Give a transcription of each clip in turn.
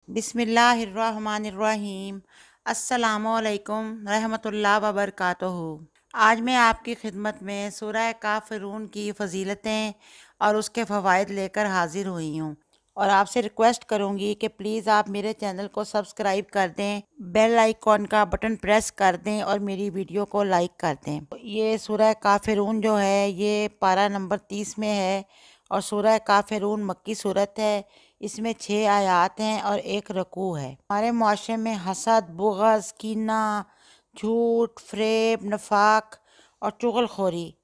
बिस्मिल्लाहिर्रहमानिर्रहीम। अस्सलामुअलैकुम रहमतुल्लाह वबरकातुहू। आज मैं आपकी खिदमत में सूरह काफिरून की फ़जीलतें और उसके फ़वाइद लेकर हाज़िर हुई हूँ, और आपसे रिक्वेस्ट करूँगी कि प्लीज़ आप मेरे चैनल को सब्सक्राइब कर दें, बेल आइकॉन का बटन प्रेस कर दें और मेरी वीडियो को लाइक कर दें। ये सूरह काफिरून जो है ये पारा नंबर 30 में है, और सूरह काफिरून मक्की सूरत है। इसमें 6 आयात हैं और 1 रकू है। हमारे मुआशरे में हसद, बुग़्ज़, कीना, झूठ, फ़रेब, नफाक और चुगलखोरी,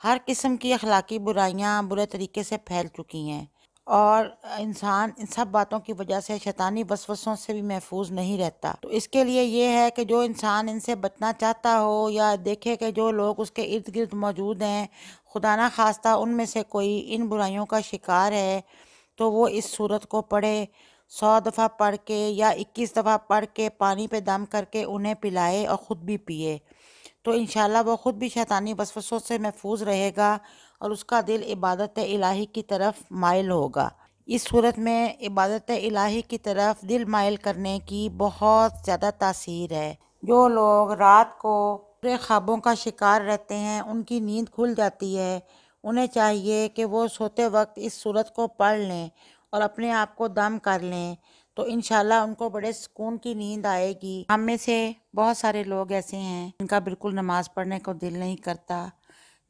हर किस्म की अखलाकी बुराइयां बुरे तरीके से फैल चुकी हैं, और इंसान इन सब बातों की वजह से शैतानी वसवसों से भी महफूज नहीं रहता। तो इसके लिए ये है कि जो इंसान इनसे बचना चाहता हो या देखे कि जो लोग उसके इर्द गिर्द मौजूद हैं, खुदा ना खास्ता उनमें से कोई इन बुराइयों का शिकार है, तो वो इस सूरत को पढ़े। 100 दफ़ा पढ़ के या 21 दफ़ा पढ़ के पानी पे दम करके उन्हें पिलाए और ख़ुद भी पिए, तो इंशाल्लाह वो ख़ुद भी शैतानी वसवसों से महफूज रहेगा और उसका दिल इबादत इलाही की तरफ माइल होगा। इस सूरत में इबादत इलाही की तरफ दिल माइल करने की बहुत ज़्यादा तासीर है। जो लोग रात को बुरे ख्वाबों का शिकार रहते हैं, उनकी नींद खुल जाती है, उन्हें चाहिए कि वो सोते वक्त इस सूरत को पढ़ लें और अपने आप को दम कर लें, तो इंशाल्लाह उनको बड़े सुकून की नींद आएगी। हम में से बहुत सारे लोग ऐसे हैं जिनका बिल्कुल नमाज पढ़ने को दिल नहीं करता।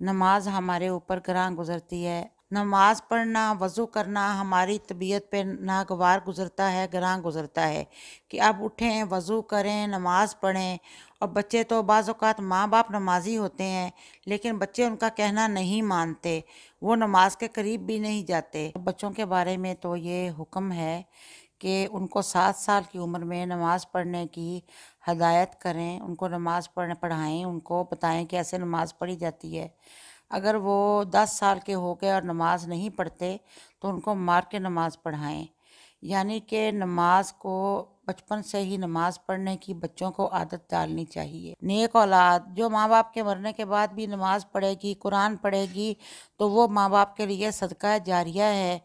नमाज हमारे ऊपर ग्रां गुजरती है। नमाज पढ़ना, वज़ू करना हमारी तबीयत पे नागवार गुजरता है, ग्रां गुजरता है कि अब उठें, वज़ू करें, नमाज पढ़ें। और बच्चे तो बाज़ औक़ात माँ बाप नमाजी होते हैं, लेकिन बच्चे उनका कहना नहीं मानते, वो नमाज के करीब भी नहीं जाते। बच्चों के बारे में तो ये हुक्म है कि उनको 7 साल की उम्र में नमाज़ पढ़ने की हदायत करें, उनको नमाज़ पढ़ाएं, उनको बताएं कि ऐसे नमाज़ पढ़ी जाती है। अगर वो 10 साल के हो गए और नमाज नहीं पढ़ते तो उनको मार के नमाज पढ़ाएं। यानी कि नमाज को बचपन से ही नमाज पढ़ने की बच्चों को आदत डालनी चाहिए। नेक औलाद जो माँ बाप के मरने के बाद भी नमाज पढ़ेगी, कुरान पढ़ेगी, तो वो माँ बाप के लिए सदका जारिया है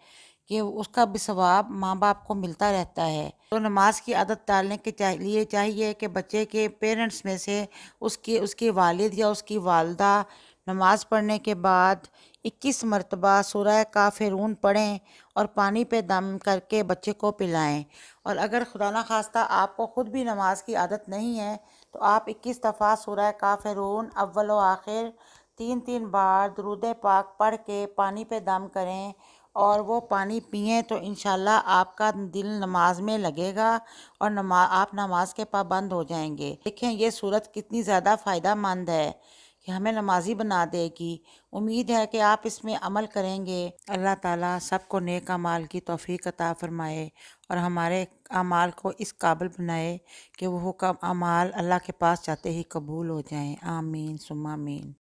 कि उसका भी सवाब माँ बाप को मिलता रहता है। तो नमाज की आदत डालने के लिए चाहिए कि बच्चे के पेरेंट्स में से उसकी वालिद या उसकी वालदा नमाज पढ़ने के बाद 21 मरतबा सूरह काफिरून पढ़ें और पानी पे दम करके बच्चे को पिलाएं। और अगर खुदा न खास्ता आपको ख़ुद भी नमाज की आदत नहीं है, तो आप 21 दफ़ा सूरह काफिरून अव्वल व आखिर 3-3 बार दुरूद पाक पढ़ के पानी पे दम करें और वो पानी पिएं, तो इंशाल्लाह आपका दिल नमाज में लगेगा और आप नमाज के पाबंद हो जाएंगे। देखें ये सूरत कितनी ज़्यादा फ़ायदा मंद है कि हमें नमाजी बना देगी। उम्मीद है कि आप इसमें अमल करेंगे। अल्लाह ताला सबको नेक अमाल की तौफीक अता फरमाए और हमारे अमाल को इस काबिल बनाए कि वो हुक्म अमाल अल्लाह के पास जाते ही कबूल हो जाएं। आमीन सुम्मा आमीन।